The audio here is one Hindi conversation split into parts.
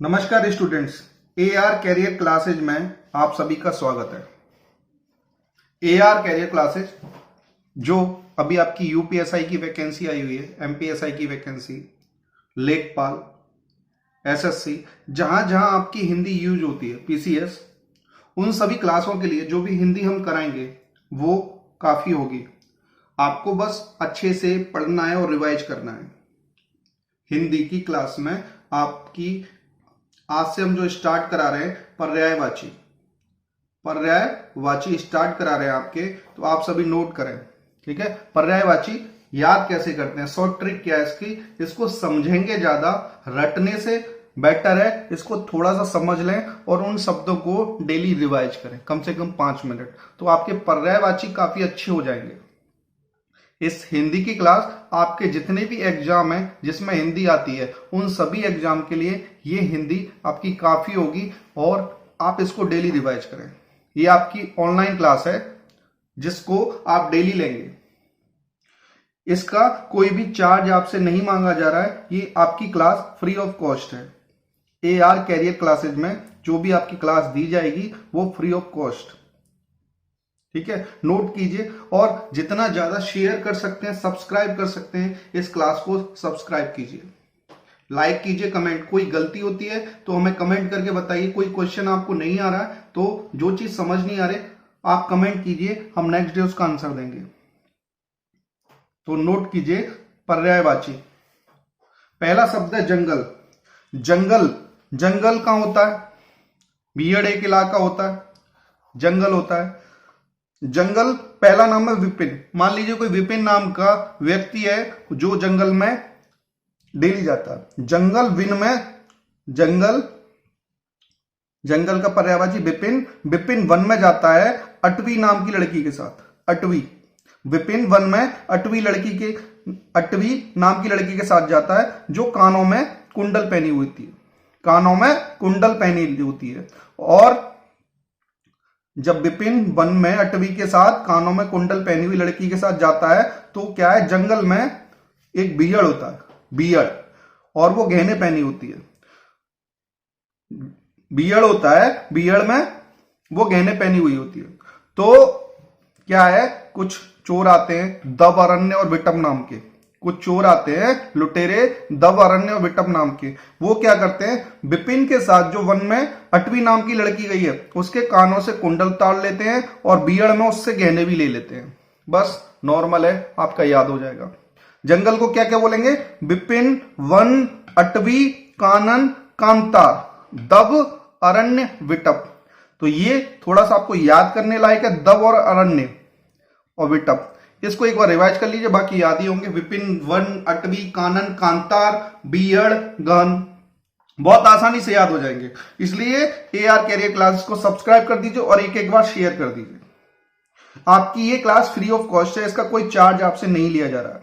नमस्कार स्टूडेंट्स, AR कैरियर क्लासेज में आप सभी का स्वागत है। AR कैरियर क्लासेज जो अभी आपकी यूपीएसआई की वैकेंसी आई हुई है, एमपीएसआई की वैकेंसी, लेखपाल, एसएससी, जहां जहां आपकी हिंदी यूज होती है, पीसीएस, उन सभी क्लासों के लिए जो भी हिंदी हम कराएंगे वो काफी होगी। आपको बस अच्छे से पढ़ना है और रिवाइज करना है। हिंदी की क्लास में आपकी आज से हम जो स्टार्ट करा रहे हैं पर्यायवाची स्टार्ट करा रहे हैं आपके, तो आप सभी नोट करें, ठीक है। पर्यायवाची याद कैसे करते हैं, शॉर्ट ट्रिक क्या है इसकी, इसको समझेंगे ज्यादा, रटने से बेटर है इसको थोड़ा सा समझ लें और उन शब्दों को डेली रिवाइज करें, कम से कम 5 मिनट, तो आपके पर्यायवाची काफी अच्छे हो जाएंगे। इस हिंदी की क्लास आपके जितने भी एग्जाम हैं जिसमें हिंदी आती है, उन सभी एग्जाम के लिए ये हिंदी आपकी काफी होगी और आप इसको डेली रिवाइज करें। ये आपकी ऑनलाइन क्लास है जिसको आप डेली लेंगे। इसका कोई भी चार्ज आपसे नहीं मांगा जा रहा है, ये आपकी क्लास फ्री ऑफ कॉस्ट है। AR कैरियर क्लासेज में जो भी आपकी क्लास दी जाएगी वो फ्री ऑफ कॉस्ट, ठीक है। नोट कीजिए और जितना ज्यादा शेयर कर सकते हैं, सब्सक्राइब कर सकते हैं, इस क्लास को सब्सक्राइब कीजिए, लाइक कीजिए, कमेंट, कोई गलती होती है तो हमें कमेंट करके बताइए, कोई क्वेश्चन आपको नहीं आ रहा है तो जो चीज समझ नहीं आ रही आप कमेंट कीजिए, हम नेक्स्ट डे उसका आंसर देंगे। तो नोट कीजिए पर्यायवाची। पहला शब्द है जंगल। जंगल कहां होता है? बीहड़ एक इलाका होता है, जंगल होता है। जंगल पहला नाम है विपिन। मान लीजिए कोई विपिन नाम का व्यक्ति है जो जंगल में डेली जाता है। जंगल का पर्यायवाची विपिन वन में जाता है अटवी नाम की लड़की के साथ। विपिन वन में अटवी नाम की लड़की के साथ जाता है जो कानों में कुंडल पहनी होती है। और जब विपिन वन में अटवी के साथ कानों में कुंडल पहनी हुई लड़की के साथ जाता है तो क्या है, जंगल में एक बीहड़ होता है, और वो गहने पहनी होती है। बीहड़ में वो गहने पहनी हुई होती है। तो क्या है, कुछ चोर आते हैं दब अरण्य और विटम नाम के, कुछ चोर आते हैं लुटेरे दब अरण्य और विटम नाम के। वो क्या करते हैं, विपिन के साथ जो वन में अटवी नाम की लड़की गई है उसके कानों से कुंडल ताड़ लेते हैं और बीहड़ में उससे गहने भी ले लेते हैं। बस नॉर्मल है, आपका याद हो जाएगा। जंगल को क्या क्या बोलेंगे? विपिन वन अटवी कानन कांतार दब अरण्य विटप। तो ये थोड़ा सा आपको याद करने लायक है, दब और अरण्य और विटप। इसको एक बार रिवाइज कर लीजिए, बाकी याद ही होंगे। विपिन वन अटवी कानन कांतार बीहड़ गहन, बहुत आसानी से याद हो जाएंगे। इसलिए AR कैरियर क्लास को सब्सक्राइब कर दीजिए और एक बार शेयर कर दीजिए। आपकी ये क्लास फ्री ऑफ कॉस्ट है, इसका कोई चार्ज आपसे नहीं लिया जा रहा है।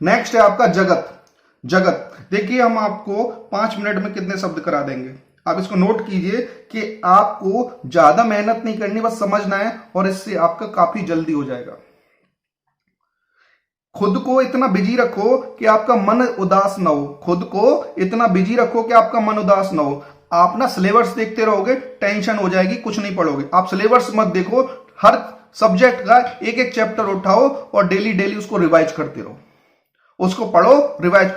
नेक्स्ट है आपका जगत। देखिए हम आपको 5 मिनट में कितने शब्द करा देंगे, आप इसको नोट कीजिए कि आपको ज्यादा मेहनत नहीं करनी, बस समझना है और इससे आपका काफी जल्दी हो जाएगा। खुद को इतना बिजी रखो कि आपका मन उदास ना हो। आप ना सिलेबस देखते रहोगे, टेंशन हो जाएगी, कुछ नहीं पढ़ोगे। आप सिलेबस मत देखो, हर सब्जेक्ट का एक एक चैप्टर उठाओ और डेली उसको रिवाइज करते रहो। उसको पढ़ो रिवाइज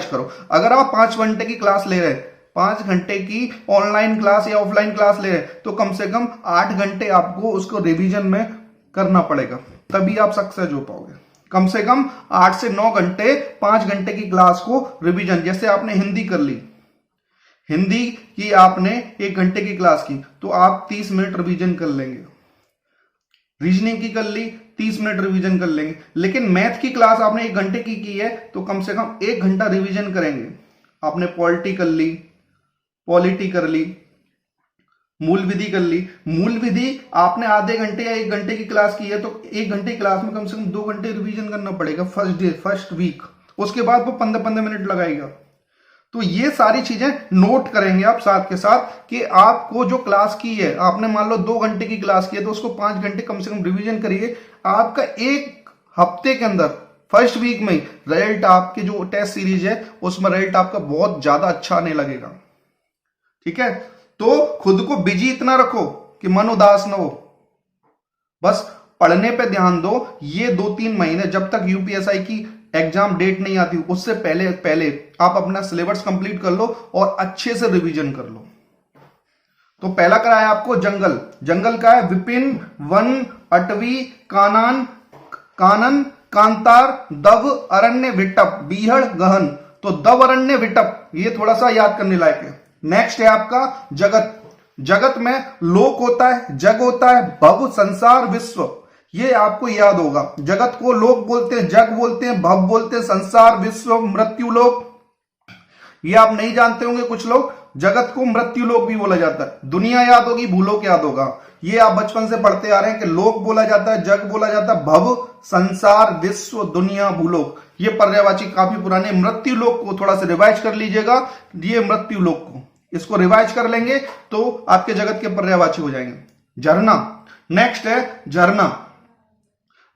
करो। अगर आप 5 घंटे की क्लास ले रहे हैं, 5 घंटे की ऑनलाइन क्लास या ऑफलाइन क्लास ले रहे हैं, तो कम से कम 8 घंटे आपको उसको रिवीजन में करना पड़ेगा, तभी आप सक्सेस हो पाओगे। कम से कम 8 से 9 घंटे 5 घंटे की क्लास को रिवीजन। जैसे आपने हिंदी कर ली, हिंदी की आपने 1 घंटे की क्लास की तो आप 30 मिनट रिवीजन कर लेंगे। रीजनिंग की कर ली, 30 मिनट रिवीजन कर लेंगे। लेकिन मैथ की क्लास आपने 1 घंटे की है तो कम से कम 1 घंटा रिवीजन करेंगे। आपने पॉलिटी कर ली, मूल विधि कर ली। मूल विधि आपने आधे घंटे या 1 घंटे की क्लास की है तो 1 घंटे की क्लास में कम से कम 2 घंटे रिवीजन करना पड़ेगा फर्स्ट वीक। उसके बाद वो 15-15 मिनट लगाएगा। तो ये सारी चीजें नोट करेंगे आप साथ के साथ कि आपको जो क्लास की है, आपने मान लो 2 घंटे की क्लास की है तो उसको 5 घंटे कम से कम रिवीजन करिए। आपका 1 हफ्ते के अंदर फर्स्ट वीक में रिजल्ट, आपके जो टेस्ट सीरीज है उसमें रिजल्ट आपका बहुत ज्यादा अच्छा आने लगेगा। ठीक है, तो खुद को बिजी इतना रखो कि मन उदास ना हो, बस पढ़ने पे ध्यान दो। ये 2-3 महीने जब तक यूपीएसआई की एग्जाम डेट नहीं आती उससे पहले पहले आप अपना सिलेबस कंप्लीट कर लो और अच्छे से रिवीजन कर लो। तो पहला कराया आपको जंगल। जंगल का है विपिन, वन, अटवी, कानन, कानन, कांतार, दव, अरण्य, विटप, बीहड़, गहन। तो दव, अरण्य, विटप ये थोड़ा सा याद करने लायक है। नेक्स्ट है आपका जगत। जगत में लोक होता है, जग होता है, भव, संसार, विश्व, ये आपको याद होगा। जगत को लोक बोलते हैं, जग बोलते हैं, भव बोलते हैं, संसार, विश्व, मृत्यु लोक, ये आप नहीं जानते होंगे कुछ लोग। जगत को मृत्यु लोक भी बोला जाता है। दुनिया याद होगी, भूलोक याद होगा, ये आप बचपन से पढ़ते आ रहे हैं कि लोक बोला जाता है, जग बोला जाता है, भव, संसार, विश्व, दुनिया, भूलोक, ये पर्यायवाची काफी पुराने। मृत्यु लोक को थोड़ा सा रिवाइज कर लीजिएगा, ये मृत्यु लोक को इसको रिवाइज कर लेंगे तो आपके जगत के पर्यायवाची हो जाएंगे। झरना, नेक्स्ट है झरना।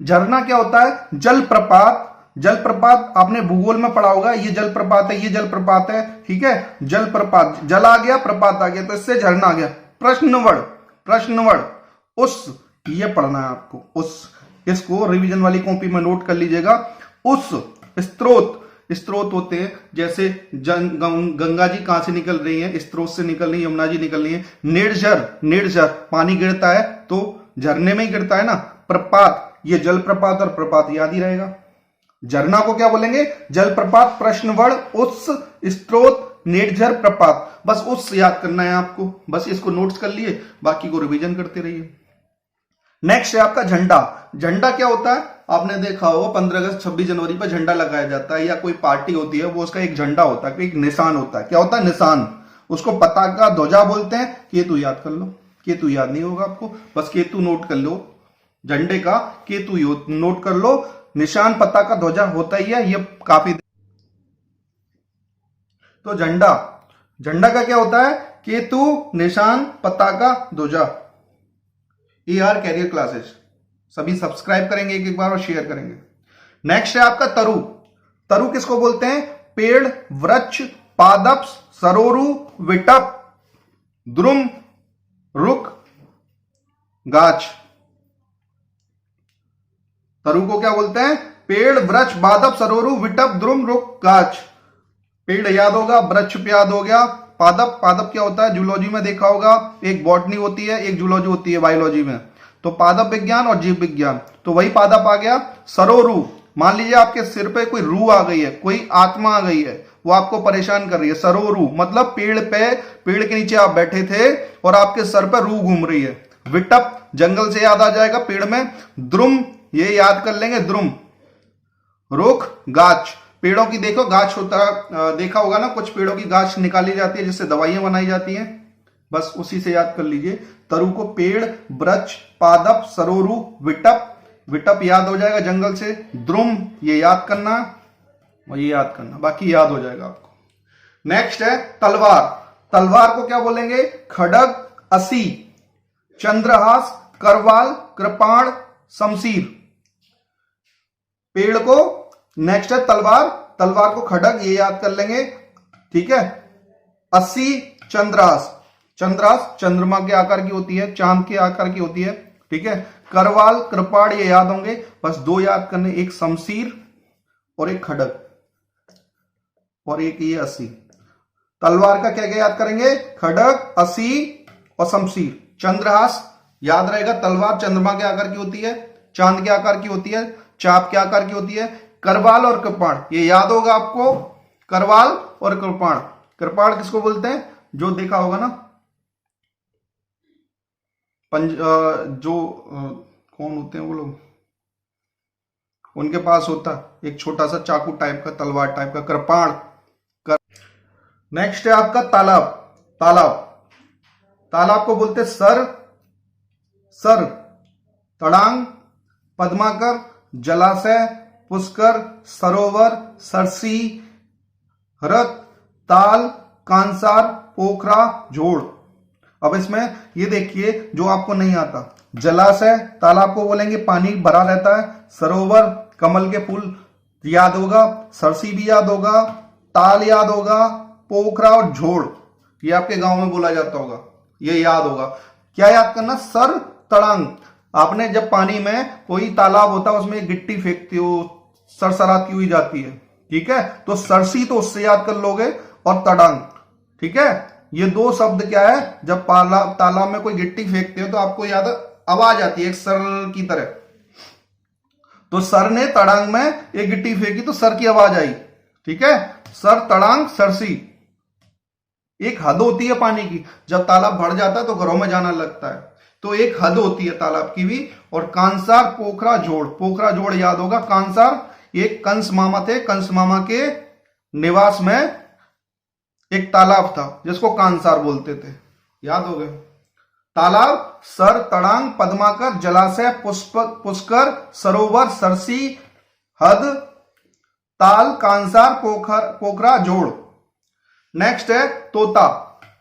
झरना क्या होता है? जलप्रपात। जलप्रपात आपने भूगोल में पढ़ा होगा, ये जलप्रपात है, ये जलप्रपात है, ठीक है। जलप्रपात, जल आ गया, प्रपात आ गया, तो इससे झरना आ गया। प्रश्नवण, प्रश्नवण, उस, ये पढ़ना है आपको, उस, इसको रिवीजन वाली कॉपी में नोट कर लीजिएगा। उस, स्त्रोत, स्त्रोत होते हैं जैसे गंगा जी कहां से निकल रही है, स्त्रोत से निकल रही है, यमुना जी निकल रही है। निर्झर, निर्झर पानी गिरता है तो झरने में ही गिरता है ना। प्रपात, ये जलप्रपात और प्रपात याद ही रहेगा। झरना को क्या बोलेंगे? जलप्रपात, प्रश्नवण, उत्स, स्त्रोत, निर्झर, प्रपात। बस उत्स याद करना है आपको, बस इसको नोट्स कर लिए, बाकी को रिवीजन करते रहिए। नेक्स्ट है आपका झंडा। झंडा क्या होता है? आपने देखा होगा 15 अगस्त 26 जनवरी पर झंडा लगाया जाता है, या कोई पार्टी होती है वो उसका एक झंडा होता है, एक निशान होता है। क्या होता है? निशान। उसको पताका, ध्वजा बोलते हैं। केतु याद कर लो, केतु याद नहीं होगा आपको, बस केतु नोट कर लो, झंडे का केतु नोट कर लो। निशान, पताका, ध्वजा होता ही है, ये काफी। तो झंडा, झंडा का क्या होता है? केतु, निशान, पताका, ध्वजा। AR कैरियर क्लासेस सभी सब्सक्राइब करेंगे एक बार और शेयर करेंगे। नेक्स्ट है आपका तरु। तरु किसको बोलते हैं? पेड़, वृक्ष, पादप, सरोरु, विटप, द्रुम, रुख, गाछ। तरु को क्या बोलते हैं? पेड़, वृक्ष, पादप, सरोरु, विटप, द्रुम, रुख, गाछ। पेड़ याद होगा, वृक्ष पे याद हो गया। पादप, पादप क्या होता है? जूलॉजी में देखा होगा, एक बॉटनी होती है, एक जूलॉजी होती है बायोलॉजी में। तो पादप विज्ञान और जीव विज्ञान, तो वही पादप आ गया। सरोरु, मान लीजिए आपके सिर पे कोई रूह आ गई है, कोई आत्मा आ गई है, वो आपको परेशान कर रही है। सरोरु मतलब पेड़ पे, पेड़ के नीचे आप बैठे थे और आपके सर पर रूह घूम रही है। विटप, जंगल से याद आ जाएगा, पेड़ में। द्रुम, ये याद कर लेंगे, द्रुम। रुख, गाछ, पेड़ों की देखो गाछ होता है, देखा होगा ना, कुछ पेड़ों की गाछ निकाली जाती है जिससे दवाइयां बनाई जाती हैं, बस उसी से याद कर लीजिए। तरु को पेड़, वृक्ष, पादप, सरोरु, विटप, विटप याद हो जाएगा जंगल से। द्रुम, ये याद करना और ये याद करना, बाकी याद हो जाएगा आपको। नेक्स्ट है तलवार। तलवार को क्या बोलेंगे? खड़ग, असी, चंद्रहास, करवाल, कृपाण, शमशीर। पेड़ को, नेक्स्ट है तलवार, तलवार को खड़ग, ये याद कर लेंगे, ठीक है। अस्सी, चंद्रहास, चंद्रहास चंद्रमा के आकार की होती है, चांद के आकार की होती है, ठीक है। करवाल, कृपाण, ये याद होंगे, बस 2 याद करने, एक शमशीर और एक खड़ग, और एक ये अस्सी। तलवार का क्या क्या याद करेंगे? खड़ग, अस्सी और शमशीर। चंद्रहास याद रहेगा, तलवार चंद्रमा के आकार की होती है, चांद के आकार की होती है, चाप के आकार की होती है। करवाल और कृपाण, ये याद होगा आपको, करवाल और कृपाण। कृपाण किसको बोलते हैं? जो देखा होगा ना, कौन होते हैं वो लोग, उनके पास होता एक छोटा सा चाकू टाइप का, तलवार टाइप का, कृपाण। नेक्स्ट है आपका तालाब। तालाब, तालाब को बोलते सर, सर, तड़ांग, पद्माकर, जलाशय, पुष्कर, सरोवर, सरसी, हृत, ताल, कांसार, पोखरा, जोड़। अब इसमें ये देखिए जो आपको नहीं आता, जलाशय, तालाब को बोलेंगे पानी भरा रहता है। सरोवर, कमल के फूल याद होगा, सरसी भी याद होगा, ताल याद होगा, पोखरा और झोड़ ये आपके गांव में बोला जाता होगा, ये याद होगा। क्या याद करना? सर तड़ांग। आपने जब पानी में कोई तालाब होता है उसमें गिट्टी फेंकते हो, सरसराती हुई जाती है, ठीक है, तो सरसी तो उससे याद कर लोगे, और तड़ांग, ठीक है। ये दो शब्द क्या है, जब तालाब में कोई गिट्टी फेंकते हो तो आपको याद आवाज आती है एक सर की तरह। तो सर ने तड़ांग में एक गिट्टी फेंकी तो सर की आवाज आई, ठीक है। सर तड़ांग सरसी। एक हद होती है पानी की, जब तालाब भर जाता है तो घरों में जाना लगता है, तो एक हद होती है तालाब की भी। और कांसार पोखरा जोड़, पोखरा जोड़ याद होगा। कांसार एक कंस मामा थे, कंस मामा के निवास में एक तालाब था जिसको कांसार बोलते थे, याद हो गए। तालाब सर तड़ांग पद्माकर जलाशय पुष्कर सरोवर सरसी हद ताल कांसार पोखरा जोड़। नेक्स्ट है तोता।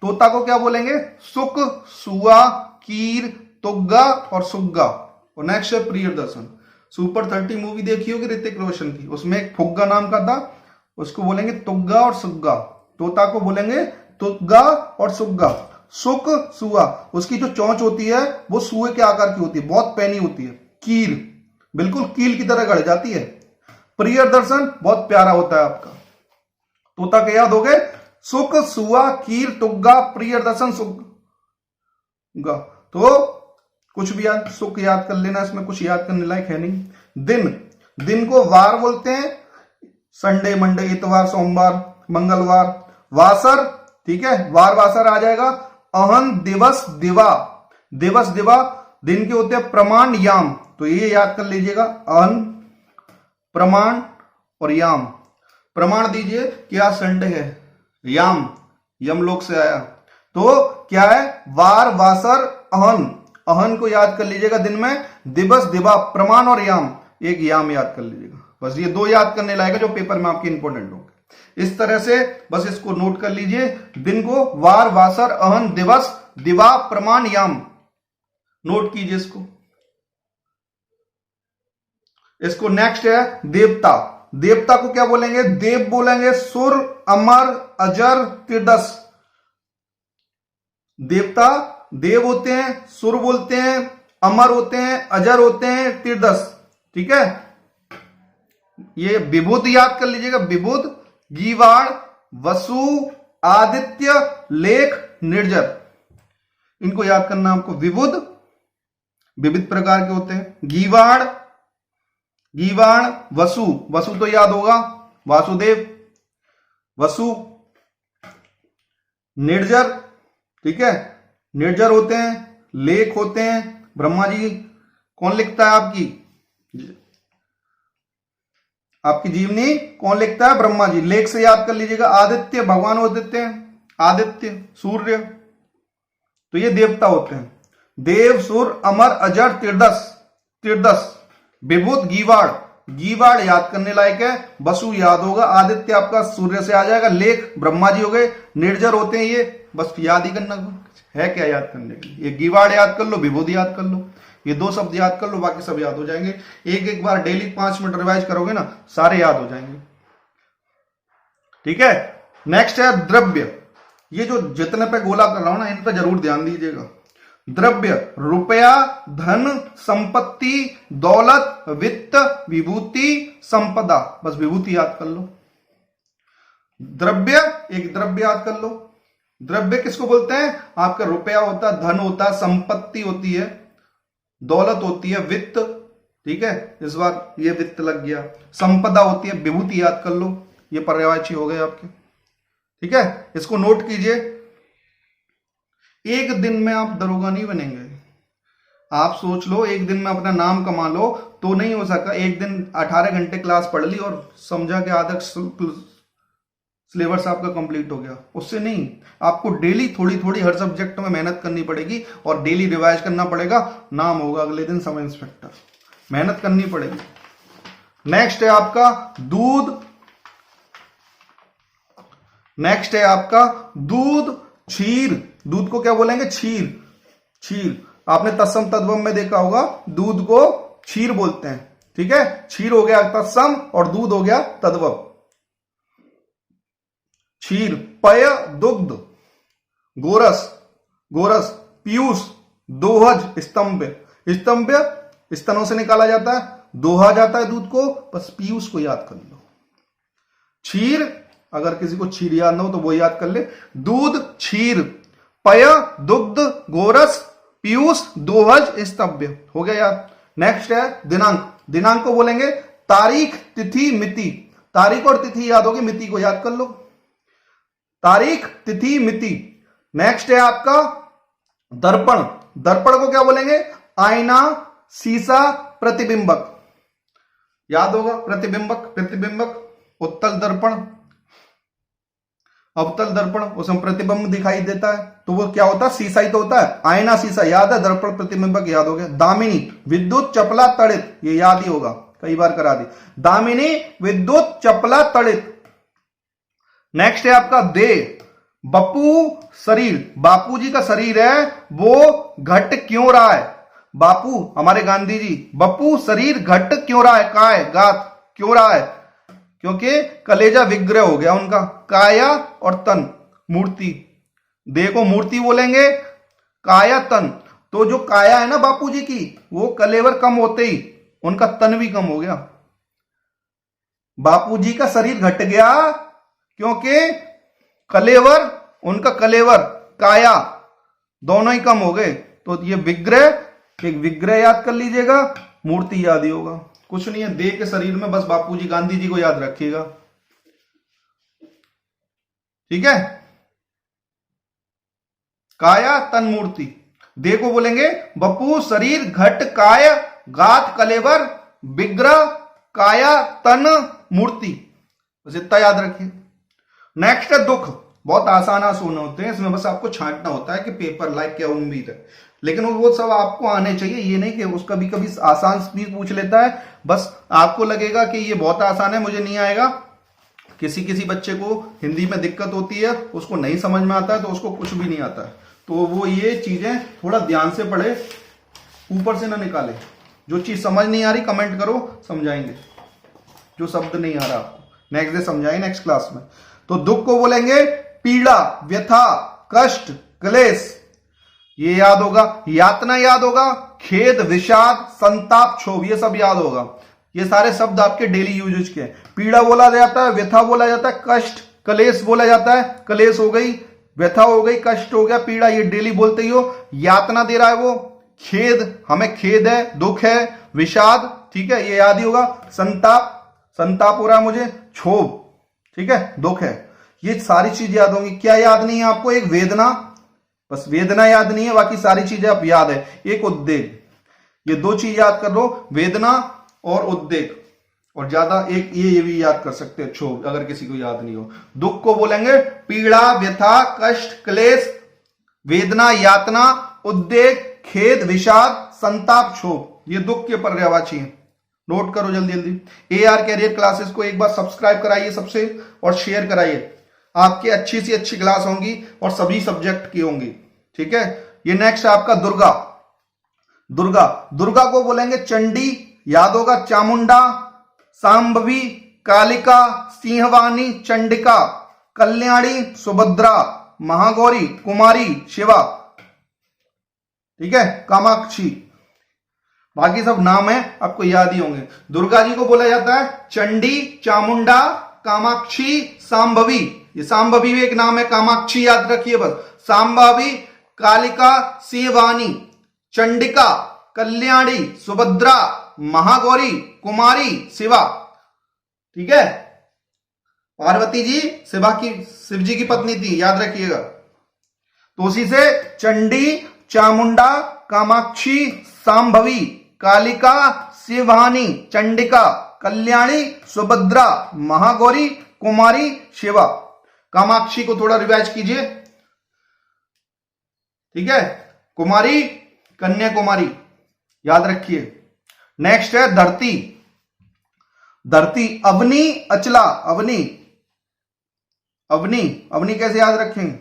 तोता को क्या बोलेंगे? सुक सुआ कीर तुग्गा और सुग्गा। और नेक्स्ट है प्रियदर्शन। सुपर 30 मूवी देखी होगी ऋतिक रोशन की, उसमें एक फुग्गा नाम का था, उसको बोलेंगे तुग्गा और सुग्गा। तोता को बोलेंगे तुग्गा और सुग्गा। सुक सुआ, उसकी जो चोंच होती है वो सुए के आकार की होती है, बहुत पैनी होती है। कीर बिल्कुल कील की तरह गड़ जाती है। प्रियदर्शन बहुत प्यारा होता है आपका। तोता के याद हो गए? सुक सुआ कीर तुग्गा प्रियदर्शन सुग्गा। तो कुछ भी याद, सुख याद कर लेना, इसमें कुछ याद करने लायक है नहीं। दिन, दिन को वार बोलते हैं, संडे मंडे इतवार सोमवार मंगलवार। वासर, ठीक है, वार वासर आ जाएगा। अहन दिवस दिवा, दिवस दिवा दिन के होते हैं। प्रमाण याम, तो ये याद कर लीजिएगा, अहन प्रमाण और याम। प्रमाण दीजिए कि आज संडे है, याम यमलोक से आया, तो क्या है? वार वासर अहन। अहन को याद कर लीजिएगा दिन में, दिवस दिवा प्रमाण और याम, एक याम याद कर लीजिएगा। बस ये दो याद करने लायक जो पेपर में आपके इंपॉर्टेंट होंगे। इस तरह से बस इसको नोट कर लीजिए। दिन को वार वासर अहन दिवस दिवा प्रमाण याम, नोट कीजिए इसको। इसको नेक्स्ट है देवता। देवता को क्या बोलेंगे? देव बोलेंगे, सुर अमर अजर त्रिदश। देवता देव होते हैं, सुर बोलते हैं, अमर होते हैं, अजर होते हैं, त्रिदश, ठीक है। ये विभुद याद कर लीजिएगा, विभुद गीवाड़ वसु आदित्य लेख निर्जर, इनको याद करना आपको। विभुद विविध प्रकार के होते हैं। गीवाड़, गीवाण वसु, वसु तो याद होगा वासुदेव, वसु। निर्जर, ठीक है, निर्जर होते हैं, लेख होते हैं। ब्रह्मा जी कौन लिखता है? आपकी जीवनी कौन लिखता है? ब्रह्मा जी। लेख से याद कर लीजिएगा, आदित्य भगवान आदित्य हैं, आदित्य सूर्य, तो ये देवता होते हैं। देव सुर अमर अजर त्रिदश, त्रिदश। विभुत गीवाड़, गीवाड़ याद करने लायक है। वसु याद होगा, आदित्य आपका सूर्य से आ जाएगा। लेख ब्रह्मा जी हो गए। निर्जर होते हैं ये, बस याद ही करना है, क्या याद करने के लिए? ये गीवाड़ याद कर लो, विभुत याद कर लो, ये दो शब्द याद कर लो, बाकी सब याद हो जाएंगे। एक एक बार डेली 5 मिनट रिवाइज करोगे ना, सारे याद हो जाएंगे, ठीक है। नेक्स्ट है द्रव्य। ये जो जितने पे गोला कर रहा हूं ना, इन पे जरूर ध्यान दीजिएगा। द्रव्य रुपया धन संपत्ति दौलत वित्त विभूति संपदा, बस विभूति याद कर लो। द्रव्य, एक द्रव्य याद कर लो। द्रव्य किसको बोलते हैं? आपका रुपया होता है, धन होता है, संपत्ति होती है, दौलत होती है, वित्त, ठीक है, इस बार ये वित्त लग गया। संपदा होती है, विभूति याद कर लो, ये पर्यायवाची हो गए आपके, ठीक है। इसको नोट कीजिए। एक दिन में आप दरोगा नहीं बनेंगे। आप सोच लो एक दिन में अपना नाम कमा लो, तो नहीं हो सका। एक दिन 18 घंटे क्लास पढ़ ली और समझा कि आधा सिलेबस आपका कंप्लीट हो गया, उससे नहीं। आपको डेली थोड़ी थोड़ी हर सब्जेक्ट में मेहनत करनी पड़ेगी और डेली रिवाइज करना पड़ेगा। नाम होगा अगले दिन सब इंस्पेक्टर, मेहनत करनी पड़ेगी। नेक्स्ट है आपका दूध। नेक्स्ट है आपका दूध क्षीर। दूध को क्या बोलेंगे? क्षीर, क्षीर। आपने तत्सम तद्भव में देखा होगा, दूध को क्षीर बोलते हैं, ठीक है। क्षीर हो गया तत्सम और दूध हो गया तद्भव। क्षीर। पय दुग्ध, गोरस, गोरस, पीयूष, दोहज, स्तंभ, स्तंभ स्तनों से निकाला जाता है, दोहा जाता है दूध को, बस पीयूष को याद कर लो। क्षीर, अगर किसी को क्षीर याद ना हो तो वो याद कर ले, दूध, क्षीर, पय, दुग्ध, गोरस, पीयूष, दोहज, स्तंभ, हो गया याद। नेक्स्ट है दिनांक, दिनांक को बोलेंगे तारीख, तिथि, मिति, तारीख और तिथि याद होगी, मिति को याद कर लो, तारीख, तिथि, मिति। नेक्स्ट है आपका दर्पण, दर्पण को क्या बोलेंगे, आईना, शीशा, प्रतिबिंबक, याद होगा, प्रतिबिंबक, प्रतिबिंबक, उत्तल दर्पण, अवतल दर्पण, उसमें प्रतिबिंब दिखाई देता है, तो वो क्या होता है, शीशा ही तो होता है, आईना, शीशा याद है, दर्पण, प्रतिबिंबक याद हो गया। दामिनी, विद्युत, चपला, तड़ित, ये याद ही होगा, कई बार करा दी, दामिनी, विद्युत, चपला, तड़ित। नेक्स्ट है आपका देह, बपू, शरीर, बापू जी का शरीर है वो घट क्यों रहा है, बापू हमारे गांधी जी, बपू शरीर घट क्यों रहा है, काय, गात, क्यों रहा है, क्योंकि कलेजा विग्रह हो गया उनका। काया और तन, मूर्ति, देह को मूर्ति बोलेंगे, काया, तन, तो जो काया है ना बापू जी की, वो कलेवर कम होते ही उनका तन भी कम हो गया। बापू जी का शरीर घट गया क्योंकि कलेवर, उनका कलेवर, काया दोनों ही कम हो गए, तो ये विग्रह, एक विग्रह याद कर लीजिएगा, मूर्ति याद ही होगा, कुछ नहीं है देह के शरीर में, बस बापूजी गांधी जी को याद रखिएगा, ठीक है। काया, तन, मूर्ति, देह को बोलेंगे बपू शरीर घट काय गात कलेवर विग्रह काया तन मूर्ति, बस इतना याद रखिए। नेक्स्ट है दुख, बहुत आसान आसान होते हैं, इसमें बस आपको छांटना होता है कि पेपर लाइक क्या उम्मीद है, लेकिन वो सब आपको आने चाहिए, ये नहीं कि उसका भी कभी आसान भी पूछ लेता है, बस आपको लगेगा कि ये बहुत आसान है मुझे नहीं आएगा। किसी किसी बच्चे को हिंदी में दिक्कत होती है, उसको नहीं समझ में आता है, तो उसको कुछ भी नहीं आता है, तो वो ये चीजें थोड़ा ध्यान से पढ़े, ऊपर से ना निकाले। जो चीज समझ नहीं आ रही कमेंट करो, समझाएंगे, जो शब्द नहीं आ रहा आपको नेक्स्ट डे समझाएंगे नेक्स्ट क्लास में। तो दुख को बोलेंगे पीड़ा, व्यथा, कष्ट, क्लेश, ये याद होगा। यातना याद होगा, खेद, विषाद, संताप, क्षोभ, ये सब याद होगा। ये सारे शब्द आपके डेली यूजेज के हैं। पीड़ा बोला जाता है, व्यथा बोला जाता है, कष्ट, क्लेश बोला जाता है, क्लेश हो गई, व्यथा हो गई, कष्ट हो गया, पीड़ा ये डेली बोलते ही हो। यातना दे रहा है वो, खेद, हमें खेद है, दुख है, विषाद, ठीक है, ये याद ही होगा। संताप, संताप हो रहा है मुझे, क्षोभ, ठीक है, दुख है, ये सारी चीज याद होंगी। क्या याद नहीं है आपको? एक वेदना, बस वेदना याद नहीं है, बाकी सारी चीजें आप याद है। एक उद्वेग, ये दो चीज याद कर लो, वेदना और उद्वेग, और ज्यादा एक ये भी याद कर सकते हैं, क्षोभ, अगर किसी को याद नहीं हो। दुख को बोलेंगे पीड़ा, व्यथा, कष्ट, क्लेश, वेदना, यातना, उद्वेग, खेद, विषाद, संताप, क्षोभ, ये दुख के पर्यायवाची हैं। नोट करो जल्दी जल्दी। AR कैरियर क्लासेस को एक बार सब्सक्राइब कराइए सबसे, और शेयर कराइए। आपकी अच्छी सी अच्छी क्लास होंगी और सभी सब्जेक्ट की होंगी, ठीक है। ये नेक्स्ट है आपका दुर्गा, दुर्गा, दुर्गा को बोलेंगे चंडी, याद होगा, चामुंडा, सांभवी, कालिका, सिंहवानी, चंडिका, कल्याणी, सुभद्रा, महागौरी, कुमारी, शिवा, ठीक है, कामाक्षी, बाकी सब नाम है आपको याद ही होंगे। दुर्गा जी को बोला जाता है चंडी, चामुंडा, कामाक्षी, सांभवी, ये सांभवी भी एक नाम है, कामाक्षी याद रखिए बस। सांभवी, कालिका, सिंहवानी, चंडिका, कल्याणी, सुभद्रा, महागौरी, कुमारी, शिवा, ठीक है। पार्वती जी शिवा की, शिव जी की पत्नी थी, याद रखिएगा। तो उसी से चंडी, चामुंडा, कामाक्षी, सांभवी, कालिका, शिवानी, चंडिका, कल्याणी, सुभद्रा, महागौरी, कुमारी, शिवा। कामाक्षी को थोड़ा रिवाइज कीजिए, ठीक है। कुमारी, कन्याकुमारी, याद रखिए। नेक्स्ट है धरती, धरती, अवनी, अचला, अवनी, अवनी, अवनी कैसे याद रखेंगे?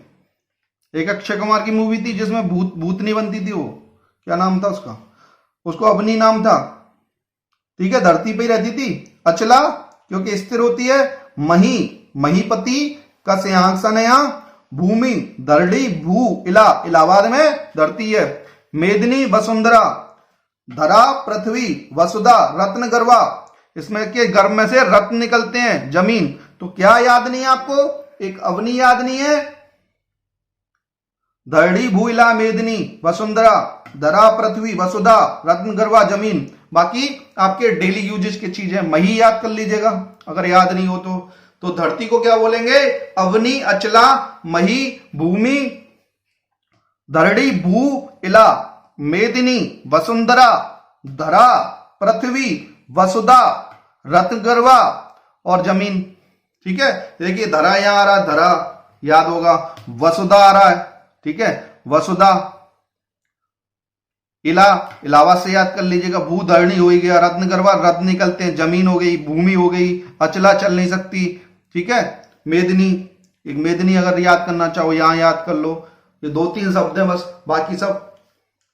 एक अक्षय कुमार की मूवी थी जिसमें भूतनी बनती थी, वो क्या नाम था उसका, उसको अवनी नाम था, ठीक है, धरती पे ही रहती थी। अचला क्योंकि स्थिर होती है। मही, महीपति का सिंहासनया, भूमि, धरणी, भू, इला, इलाहाबाद में धरती है। मेदिनी, वसुंधरा, धरा, पृथ्वी, वसुधा, रत्न, गर्वा, इसमें के गर्भ में से रत्न निकलते हैं, जमीन। तो क्या याद नहीं है आपको? एक अवनी याद नहीं है? धरणी, भू, इला, मेदिनी, वसुंधरा, धरा, पृथ्वी, वसुधा, रत्न, गर्वा, जमीन। बाकी आपके डेली यूजेज की चीजें मही याद कर लीजिएगा अगर याद नहीं हो तो धरती को क्या बोलेंगे? अवनी, अचला, मही, भूमि, धरणी, भू, इला, मेदिनी, वसुंधरा, धरा, पृथ्वी, वसुधा, रत्नगर्वा और जमीन। ठीक है, देखिए धरा यहां आ रहा है, धरा याद होगा, वसुधा आ रहा है, ठीक है, वसुधा, इला, इलावा से याद कर लीजिएगा, भू, धरणी हो गया, रत्नगर्वा, रत्न निकलते हैं, जमीन हो गई, भूमि हो गई, अचला चल नहीं सकती, ठीक है, मेदिनी, एक मेदिनी अगर याद करना चाहो यहां याद कर लो। ये 2-3 शब्द है बस, बाकी सब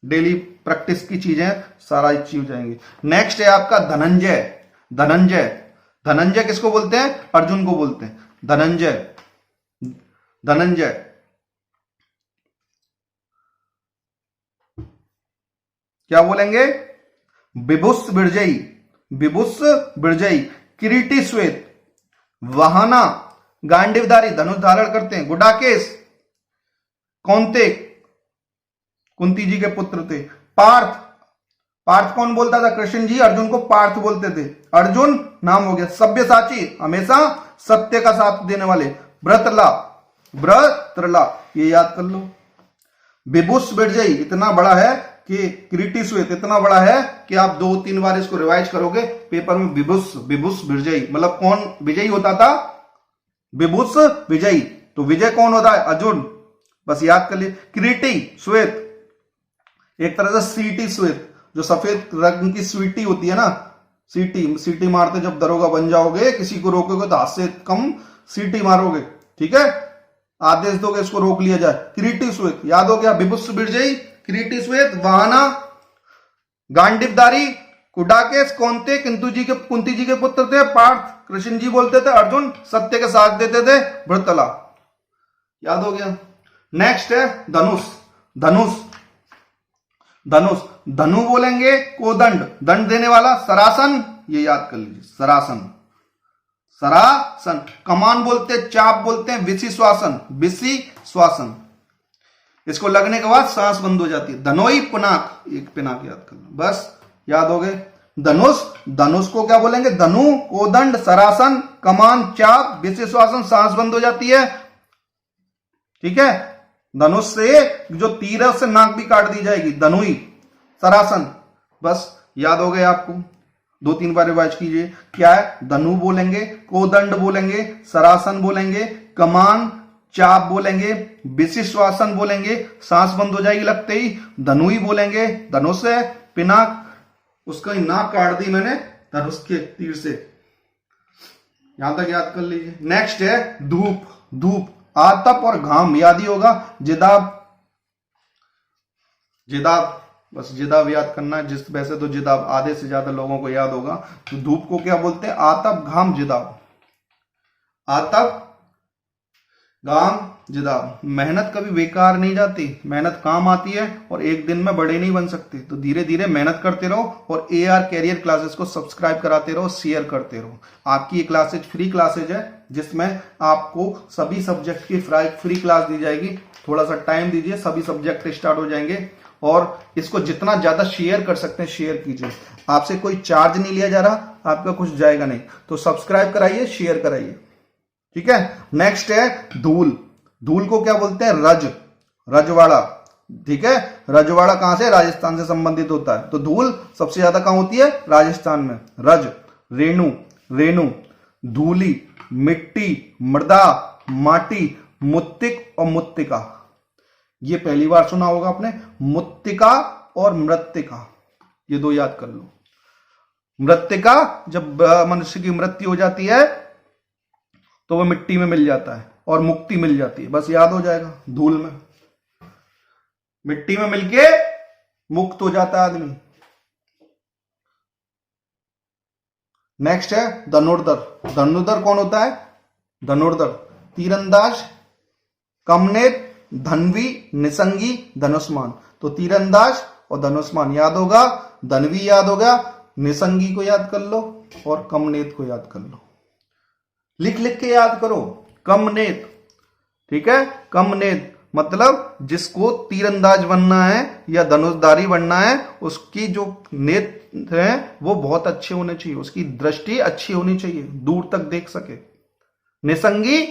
डेली प्रैक्टिस की चीजें सारा चीज हो जाएंगी। नेक्स्ट है आपका धनंजय। धनंजय, धनंजय किसको बोलते हैं? अर्जुन को बोलते हैं धनंजय। धनंजय क्या बोलेंगे? बिभुस बिरजई, बिभुस बिरजई, किरीटी श्वेत, वाहना, गांडीवधारी, धनुष धारण करते हैं, गुडाकेश, कौनते, कुंती जी के पुत्र थे, पार्थ, पार्थ कौन बोलता था? कृष्ण जी अर्जुन को पार्थ बोलते थे, अर्जुन नाम हो गया, सब्यसाची, हमेशा सत्य का साथ देने वाले, भ्रतला, भ्रतला, ये याद कर लो। बिभुस बिरजई इतना बड़ा है कि किरीटी श्वेत इतना बड़ा है कि आप 2-3 बार इसको रिवाइज करोगे पेपर में। बिभुस, बिभुस बिरजई मतलब कौन विजयी होता था? बिभुस विजयी। तो विजय कौन होता है? अर्जुन, बस याद कर लिए। किरीटी श्वेत एक तरह से सीटी श्वेत, जो सफेद रंग की स्वीटी होती है ना, सीटी, सीटी मारते जब दरोगा बन जाओगे, किसी को रोकोगे तो हाथ से कम सीटी मारोगे, ठीक है, आदेश दोगे इसको रोक लिया जाए। किरीटी श्वेत याद हो गया, बिभुस बिरजई, किरीटी श्वेत, वाहना, गांडीवधारी, कुडाकेश, कौनते, कुंती जी के पुत्र थे, पार्थ कृष्ण जी बोलते थे, अर्जुन सत्य के साथ देते थे, भ्रतला याद हो गया। नेक्स्ट है धनुष। धनुष, धनुष, धनु बोलेंगे कोदंड, दंड देने वाला, सरासन, ये याद कर लीजिए, सरासन, सरासन। कमान बोलते हैं, चाप बोलते हैं, विसी श्वासन, विसी श्वासन, इसको लगने के बाद सांस बंद हो जाती है। धनोई, पिनाक, एक पिनाक याद कर लो, बस याद हो गए। धनुष, धनुष को क्या बोलेंगे? धनु, कोदंड, सरासन, कमान, चाप, विसी श्वासन, सांस बंद हो जाती है, ठीक है। धनुष से जो तीर है उससे नाक भी काट दी जाएगी, धनुई, सरासन, बस याद हो गए आपको। 2-3 बार रिवाइज कीजिए। क्या है? धनु बोलेंगे, कोदंड बोलेंगे, सरासन बोलेंगे, कमान, चाप बोलेंगे, विशिश्वासन बोलेंगे, सांस बंद हो जाएगी लगते ही, धनुई बोलेंगे, धनुष है, पिनाक, उसका नाक काट दी मैंने धनुष के तीर से, यहां तक याद कर लीजिए। नेक्स्ट है धूप। धूप, आतप और घाम याद ही होगा, जिदाब, जिदाब, बस जिदाब याद करना है, जिस वैसे तो जिदाब आधे से ज्यादा लोगों को याद होगा। तो धूप को क्या बोलते हैं? आतप, घाम, जिदाब, आतप, घाम, जिदाब। मेहनत कभी बेकार नहीं जाती, मेहनत काम आती है और एक दिन में बड़े नहीं बन सकते। तो धीरे धीरे मेहनत करते रहो और AR कैरियर क्लासेस को सब्सक्राइब कराते रहो, शेयर करते रहो। आपकी ये क्लासेज फ्री क्लासेज है जिसमें आपको सभी सब्जेक्ट की फ्री क्लास दी जाएगी। थोड़ा सा टाइम दीजिए, सभी सब्जेक्ट स्टार्ट हो जाएंगे और इसको जितना ज्यादा शेयर कर सकते हैं शेयर कीजिए। आपसे कोई चार्ज नहीं लिया जा रहा, आपका कुछ जाएगा नहीं, तो सब्सक्राइब कराइए, शेयर कराइए, ठीक है। नेक्स्ट है धूल। धूल को क्या बोलते हैं? रज, रजवाड़ा, ठीक है। रजवाड़ा कहां से? राजस्थान से संबंधित होता है। तो धूल सबसे ज्यादा कहां होती है? राजस्थान में। रज, रेणु, रेणु, धूली, मिट्टी, मृदा, माटी, मुत्तिक और मुत्तिका। ये पहली बार सुना होगा आपने, मुत्तिका और मृत्तिका, ये 2 याद कर लो। मृत्तिका, जब मनुष्य की मृत्यु हो जाती है तो वह मिट्टी में मिल जाता है और मुक्ति मिल जाती है, बस याद हो जाएगा। धूल में, मिट्टी में मिलके मुक्त हो जाता है आदमी। नेक्स्ट है धनुर्धर। धनुर्धर कौन होता है? धनुर्धर तीरंदाज कमनेत, धनवी, निसंगी, धनुष्मान। तो तीरंदाज और धनुष्मान याद होगा, धनवी याद होगा, निसंगी को याद कर लो और कमनेत को याद कर लो। लिख लिख के याद करो, कमनेत, ठीक है। कमनेत मतलब जिसको तीरंदाज बनना है या धनुषधारी बनना है, उसकी जो नेत्र है वो बहुत अच्छे होने चाहिए, उसकी दृष्टि अच्छी होनी चाहिए, दूर तक देख सके। निसंगी,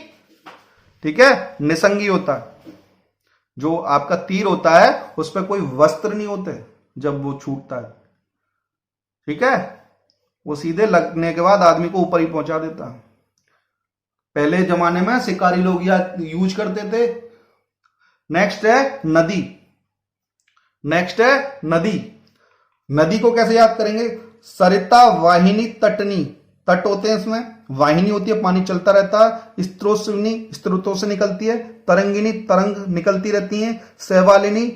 ठीक है, निसंगी होता है जो आपका तीर होता है उस पर कोई वस्त्र नहीं होते जब वो छूटता है, ठीक है, वो सीधे लगने के बाद आदमी को ऊपर ही पहुंचा देता है। पहले जमाने में शिकारी लोग यूज करते थे। नेक्स्ट है नदी। नेक्स्ट है नदी। नदी को कैसे याद करेंगे? सरिता, वाहिनी, तटनी। तट होते हैं इसमें, वाहिनी होती है, पानी चलता रहता है, स्त्रोतस्विनी, स्त्रोतों से निकलती है, तरंगिनी, तरंग निकलती रहती है, शैवालिनी,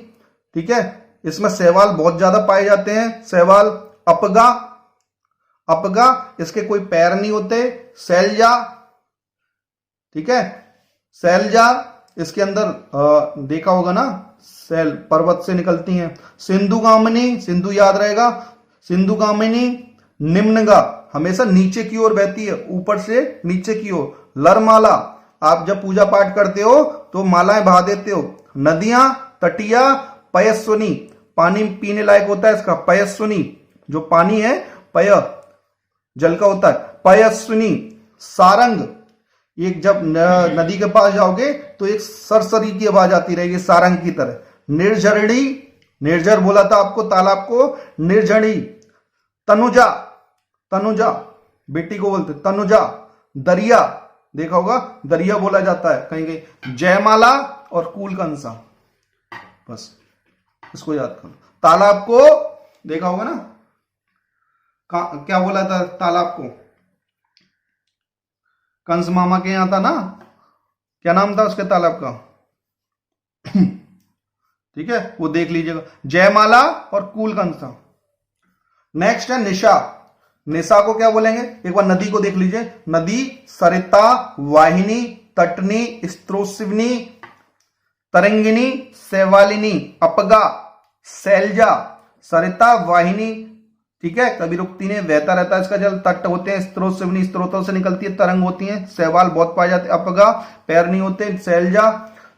ठीक है, इसमें शैवाल बहुत ज्यादा पाए जाते हैं, शैवाल। अपगा, अपगा, इसके कोई पैर नहीं होते। शैलजा, ठीक है, शैलजा, इसके अंदर देखा होगा ना, शैल पर्वत से निकलती हैं। सिंधुगामिनी, सिंधु याद रहेगा, सिंधुगामिनी। निम्नगा, हमेशा नीचे की ओर बहती है, ऊपर से नीचे की ओर। लरमाला, आप जब पूजा पाठ करते हो तो मालाएं बहा देते हो। नदियां, तटिया, पयस्विनी, पानी पीने लायक होता है इसका, पयस्विनी, जो पानी है पय जल का होता है, पयस्विनी। सारंग, एक जब नदी के पास जाओगे तो एक सरसरी की आवाज आती रहेगी सारंग की तरह। निर्झरणी, निर्झर बोला था आपको तालाब को, निर्झरणी। तनुजा, तनुजा बेटी को बोलते तनुजा। दरिया, देखा होगा, दरिया बोला जाता है कहीं कहीं। जयमाला और कूलकंसा, बस इसको याद करो। तालाब को देखा होगा ना, क्या बोला था तालाब को? कंस मामा के यहां था ना, क्या नाम था उसके तालाब का? ठीक है, वो देख लीजिएगा। जयमाला और कूलकंसा। नेक्स्ट है निशा। निशा को क्या बोलेंगे? एक बार नदी को देख लीजिए। नदी, सरिता, वाहिनी, तटनी, स्त्रोतस्विनी, तरंगिनी, शैवालिनी। अपगा, शैलजा, सरिता, वाहिनी, ठीक है, कभी रुकती नहीं, बहता रहता है इसका जल। तट होते हैं, स्त्रोतस्विनी, स्त्रोतों से निकलती है, तरंग होती है। शैवाल बहुत पाए जाते हैं। अपगा, पैर नहीं होते। शैलजा,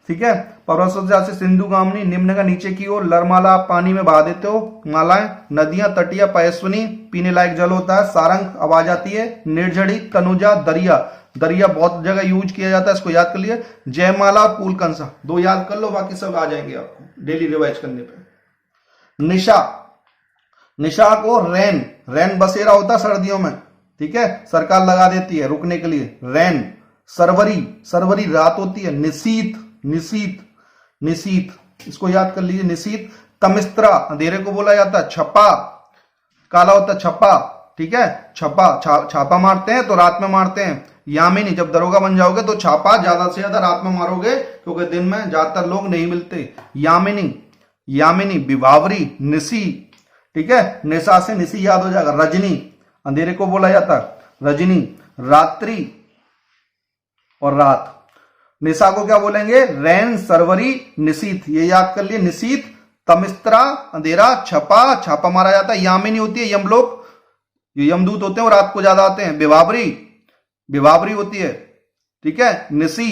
ठीक है, पर्वतों से। सिंधुगामिनी, निम्न का नीचे की ओर। लरमाला, आप पानी में बहा देते हो मालाएं। नदियां, तटिया, पयस्विनी, पीने लायक जल होता है। सारंग, आवाज आती है। निर्झड़ी, तनुजा, दरिया, दरिया बहुत जगह यूज किया जाता है, इसको याद कर लिए। जयमाला, कूलकंसा, दो याद कर लो, बाकी सब आ जाएंगे आपको डेली रिवाइज करने पे। निशा, निशा को रैन, रैन बसेरा होता है सर्दियों में, ठीक है, सरकार लगा देती है रुकने के लिए, रैन। सरवरी, सरवरी रात होती है। निशीत, निशीत, निशीत, इसको याद कर लीजिए, निशीत। तमिस्त्रा, अंधेरे को बोला जाता है। छपा, काला होता है, छपा, ठीक है, छपा, छापा मारते हैं तो रात में मारते हैं। यामिनी, जब दरोगा बन जाओगे तो छापा ज्यादा से ज्यादा रात में मारोगे, क्योंकि दिन में ज्यादातर लोग नहीं मिलते। यामिनी, यामिनी। विभावरी, निशी, ठीक है, निशा से निशी याद हो जाएगा। रजनी, अंधेरे को बोला जाता है, रजनी। रात्रि और रात। निशा को क्या बोलेंगे? रैन, सरवरी, निशीत, ये याद कर लिए। निशीत, तमिस्त्रा, अंधेरा, छपा, छापा मारा जाता है। यामिनी होती है यमलोक, ये यमदूत होते हैं और रात को ज्यादा आते हैं। विभावरी, विभावरी होती है, ठीक है। निशी,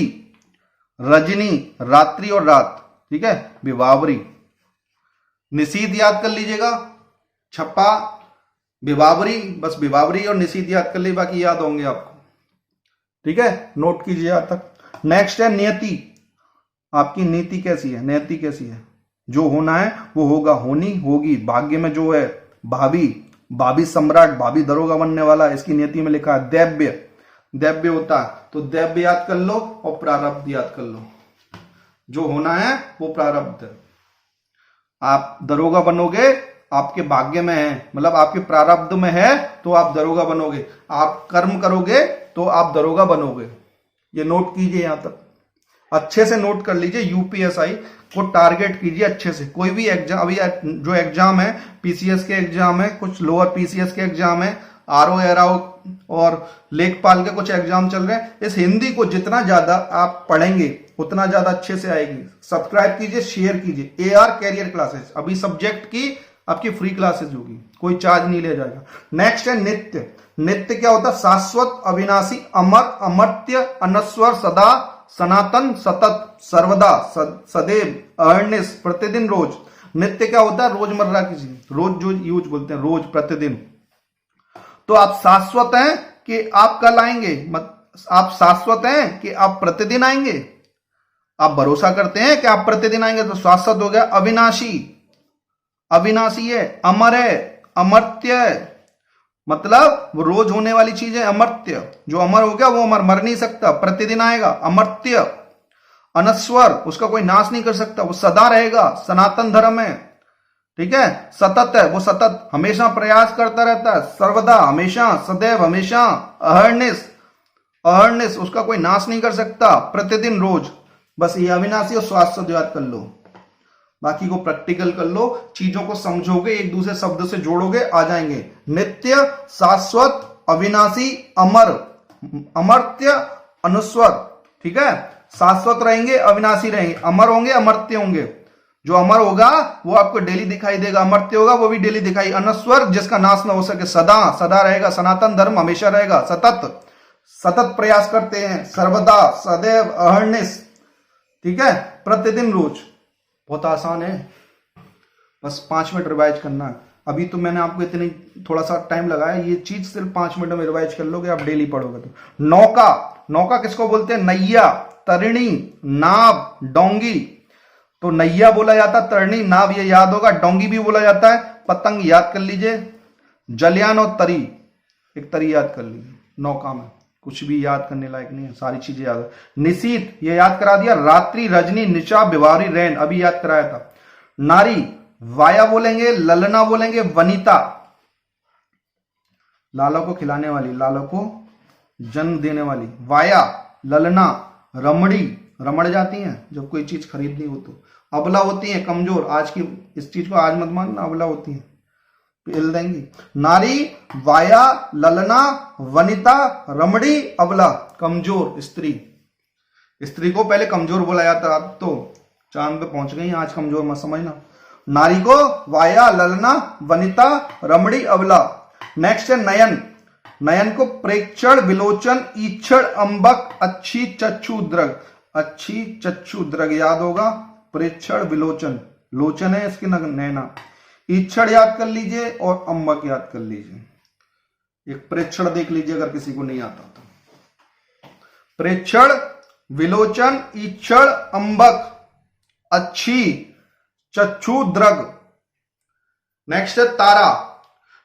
रजनी, रात्रि और रात, ठीक है, विभावरी। निशीत याद कर लीजिएगा, छपा, विभावरी, बस विभावरी और निशीत याद कर लीजिए, बाकी याद होंगे आपको, ठीक है, नोट कीजिए यहां तक। नेक्स्ट है नियति। आपकी नीति कैसी है, नियति कैसी है? जो होना है वो होगा, होनी होगी। भाग्य में जो है भाभी, भाभी सम्राट, भाभी दरोगा बनने वाला, इसकी नियति में लिखा है। दैव्य, दैव्य होता है, तो दैव्य याद कर लो और प्रारब्ध याद कर लो। जो होना है वो प्रारब्ध है। आप दरोगा बनोगे, आपके भाग्य में है, मतलब आपके प्रारब्ध में है तो आप दरोगा बनोगे। आप कर्म करोगे तो आप दरोगा बनोगे। ये नोट कीजिए यहां तक, अच्छे से नोट कर लीजिए। यूपीएसआई को टारगेट कीजिए अच्छे से। कोई भी एग्जाम, अभी जो एग्जाम है, पीसीएस के एग्जाम है, कुछ लोअर पीसीएस के एग्जाम है, आरओ एराओ और लेखपाल के कुछ एग्जाम चल रहे हैं। इस हिंदी को जितना ज्यादा आप पढ़ेंगे उतना ज्यादा अच्छे से आएगी। सब्सक्राइब कीजिए, शेयर कीजिए। AR कैरियर क्लासेस, अभी सब्जेक्ट की आपकी फ्री क्लासेस होगी, कोई चार्ज नहीं लिया जाएगा। नेक्स्ट है नित्य। नित्य क्या होता है? शाश्वत, अविनाशी, अमर, अमर्त्य, अनस्वर, सदा, सनातन, सतत, सर्वदा, सदैव, अहर्निश, प्रतिदिन, रोज। नित्य क्या होता है? रोजमर्रा की चीज, रोज जो यूज बोलते हैं, रोज, प्रतिदिन। तो आप शाश्वत हैं कि आप कल आएंगे, आप शाश्वत हैं कि आप प्रतिदिन आएंगे, आप भरोसा करते हैं कि आप प्रतिदिन आएंगे, तो शाश्वत हो गया। अविनाशी, अविनाशी है। अमर है, अमर्त्य है, मतलब वो रोज होने वाली चीज है। अमर्त्य, जो अमर हो गया वो अमर, मर नहीं सकता, प्रतिदिन आएगा। अमर्त्य। अनस्वर, उसका कोई नाश नहीं कर सकता, वो सदा रहेगा, सनातन धर्म है। ठीक है। सतत है, वो सतत हमेशा प्रयास करता रहता है। सर्वदा, हमेशा, सदैव, हमेशा। अहर्निश, अहर्निश, उसका कोई नाश नहीं कर सकता। प्रतिदिन, रोज। बस ये अविनाशी और शाश्वत याद कर लो, बाकी को प्रैक्टिकल कर लो, चीजों को समझोगे, एक दूसरे शब्द से जोड़ोगे, आ जाएंगे। नित्य, शाश्वत, अविनाशी, अमर, अमर्त्य, अनुस्वर। ठीक है। शाश्वत रहेंगे, अविनाशी रहेंगे, अमर होंगे, अमर्त्य होंगे। जो अमर होगा वो आपको डेली दिखाई देगा, अमर्त्य होगा वो भी डेली दिखाई। अनस्वर, जिसका नाश ना हो सके, सदा, सदा रहेगा, सनातन धर्म हमेशा रहेगा। सतत, सतत प्रयास करते हैं, सर्वदा, सदैव, अहर्निश। ठीक है। प्रतिदिन, रोज। बहुत आसान है, बस 5 मिनट रिवाइज करना है। अभी तो मैंने आपको इतनी थोड़ा सा टाइम लगाया, ये चीज सिर्फ 5 मिनट में रिवाइज कर लोगे, आप डेली पढ़ोगे तो। नौका, नौका किसको बोलते हैं? नैया, तरिणी, नाव, डोंगी। तो नैया बोला जाता है, तरिणी, नाव ये याद होगा। डोंगी भी बोला जाता है, पतंग याद कर लीजिए। जलयान और तरी, एक तरी याद कर लीजिए। नौका में कुछ भी याद करने लायक नहीं है, सारी चीजें याद है। निशीत, ये याद करा दिया। रात्रि, रजनी, निशा, बिवारी, रैन, अभी याद कराया था। नारी, वाया बोलेंगे, ललना बोलेंगे, वनिता, लालों को खिलाने वाली, लालों को जन्म देने वाली। वाया, ललना, रमणी, रमड़ जाती हैं जब कोई चीज खरीदनी हो तो। अबला होती है, कमजोर, आज की इस चीज को आज मत मानना, अबला होती है, हिल देंगी। नारी, वाया, ललना, वनिता, रमणी, अबला, कमजोर, स्त्री। स्त्री को पहले कमजोर बोला जाता, अब तो चांद पे पहुंच गई, आज कमजोर मत समझना। नारी को वाया, ललना, वनिता, रमणी, अबला। नेक्स्ट है नयन। नयन को प्रेक्षण, विलोचन, ईक्षण, अंबक, अच्छी, चक्षु, द्रग। अच्छी, चक्षु, द्रग याद होगा। प्रेक्षण, विलोचन, लोचन है इसकी नैना। ईक्षण याद कर लीजिए और अंबक याद कर लीजिए। एक प्रेक्षण देख लीजिए अगर किसी को नहीं आता तो। प्रेक्षण, विलोचन, ईक्षण, अंबक, अच्छी, चक्षु, द्रग। नेक्स्ट है तारा,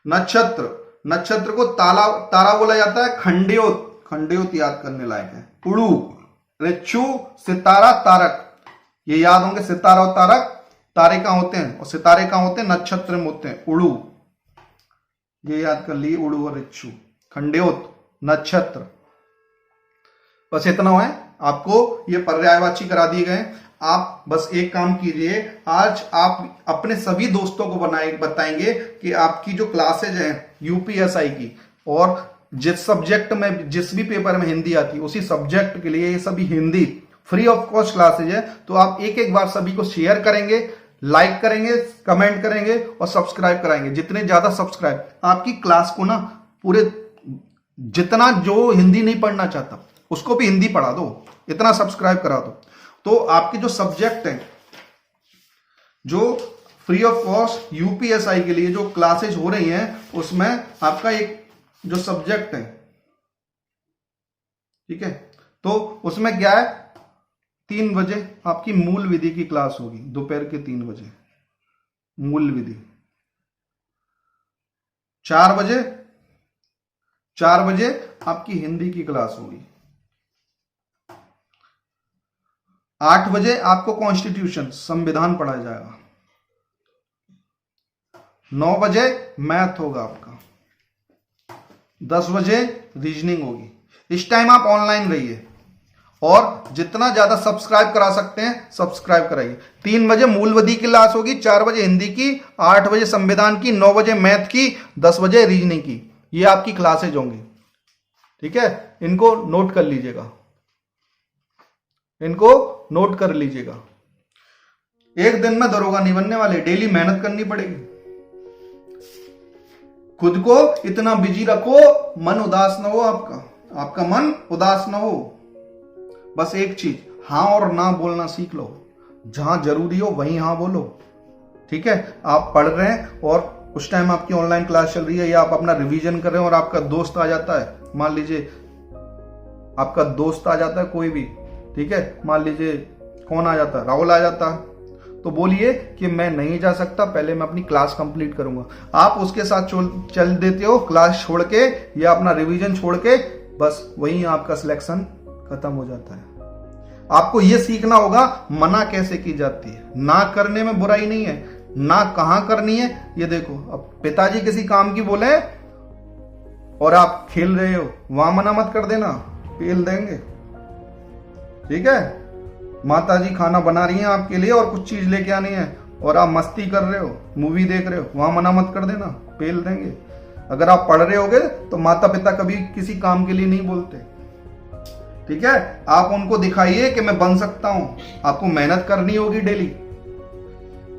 नक्षत्र। नक्षत्र को तारा बोला जाता है। खंड्योत, खंड्योत याद करने लायक है। उड़ू, ऋक्षु, सितारा, तारक, ये याद होंगे। सितारा और तारक, तारे कहां होते हैं और सितारे कहां होते हैं? नक्षत्र में होते हैं। उड़ू, ये याद कर लिए, उड़ू और ऋक्षु। खंड्योत, नक्षत्र। बस इतना है, आपको ये पर्यायवाची करा दिए गए। आप बस एक काम कीजिए, आज आप अपने सभी दोस्तों को बताएंगे कि आपकी जो क्लासेज हैं यूपीएसआई की, और जिस सब्जेक्ट में, जिस भी पेपर में हिंदी आती है उसी सब्जेक्ट के लिए ये सभी Hindi free of cost classes है। तो आप एक एक बार सभी को शेयर करेंगे, लाइक करेंगे, कमेंट करेंगे और सब्सक्राइब कराएंगे। जितने ज्यादा सब्सक्राइब, आपकी क्लास को ना पूरे, जितना जो हिंदी नहीं पढ़ना चाहता उसको भी हिंदी पढ़ा दो, इतना सब्सक्राइब करा दो। तो आपके जो सब्जेक्ट हैं, जो फ्री ऑफ कॉस्ट यूपीएसआई के लिए जो क्लासेज हो रही हैं, उसमें आपका एक जो सब्जेक्ट है, ठीक है, तो उसमें क्या है, 3 बजे आपकी मूल विधि की क्लास होगी, दोपहर के 3 बजे मूल विधि। 4 बजे आपकी हिंदी की क्लास होगी। 8 बजे आपको कॉन्स्टिट्यूशन, संविधान पढ़ाया जाएगा। 9 बजे मैथ होगा आपका। 10 बजे रीजनिंग होगी। इस टाइम आप ऑनलाइन रहिए और जितना ज्यादा सब्सक्राइब करा सकते हैं सब्सक्राइब कराइए। 3 बजे मूल विधि की क्लास होगी, 4 बजे हिंदी की, 8 बजे संविधान की, 9 बजे मैथ की, 10 बजे रीजनिंग की। ये आपकी क्लासेज होंगी। ठीक है, इनको नोट कर लीजिएगा, इनको नोट कर लीजिएगा। एक दिन में दरोगा नहीं बनने वाले, डेली मेहनत करनी पड़ेगी। खुद को इतना बिजी रखो, मन उदास ना हो, आपका मन उदास ना हो। बस एक चीज, हाँ और ना बोलना सीख लो। जहां जरूरी हो वहीं हाँ बोलो। ठीक है, आप पढ़ रहे हैं और उस टाइम आपकी ऑनलाइन क्लास चल रही है या आप अपना रिवीजन कर रहे हैं और आपका दोस्त आ जाता है, मान लीजिए आपका दोस्त आ जाता है कोई भी, ठीक है, मान लीजिए कौन आ जाता है, राहुल आ जाता है, तो बोलिए कि मैं नहीं जा सकता, पहले मैं अपनी क्लास कंप्लीट करूंगा। आप उसके साथ चल देते हो क्लास छोड़ के या अपना रिवीजन छोड़ के, बस वहीं आपका सिलेक्शन खत्म हो जाता है। आपको यह सीखना होगा मना कैसे की जाती है। ना करने में बुराई नहीं है, ना कहां करनी है। ये देखो, अब पिताजी किसी काम की बोले और आप खेल रहे हो, वहां मना मत कर देना, पेल देंगे। ठीक है, माता जी खाना बना रही हैं आपके लिए और कुछ चीज लेके आनी है और आप मस्ती कर रहे हो, मूवी देख रहे हो, वहां मना मत कर देना, पेल देंगे। अगर आप पढ़ रहे होगे तो माता पिता कभी किसी काम के लिए नहीं बोलते। ठीक है, आप उनको दिखाइए कि मैं बन सकता हूं। आपको मेहनत करनी होगी डेली,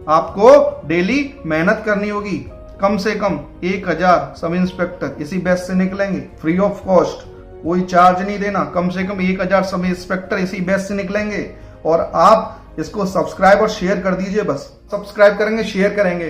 आपको डेली मेहनत करनी होगी। कम से कम 1000 सब इंस्पेक्टर इसी बैच से निकलेंगे, फ्री ऑफ कॉस्ट, कोई चार्ज नहीं देना। कम से कम 1000 सब इंस्पेक्टर इसी बैच से निकलेंगे और आप इसको सब्सक्राइब और शेयर कर दीजिए। बस सब्सक्राइब करेंगे, शेयर करेंगे।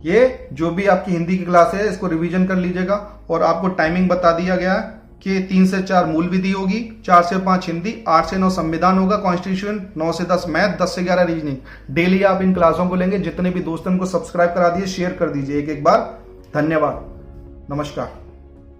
ये जो भी आपकी हिंदी की क्लास है इसको रिवीजन कर लीजिएगा और आपको टाइमिंग बता दिया गया है कि 3 से 4 मूल विधि होगी, 4 से 5 हिंदी, 8 से 9 संविधान होगा, कॉन्स्टिट्यूशन, 9 से 10 मैथ, 10 से 11 रीजनिंग। डेली आप इन क्लासों को लेंगे। जितने भी दोस्तों को सब्सक्राइब करा दिए, शेयर कर दीजिए एक बार। धन्यवाद, नमस्कार।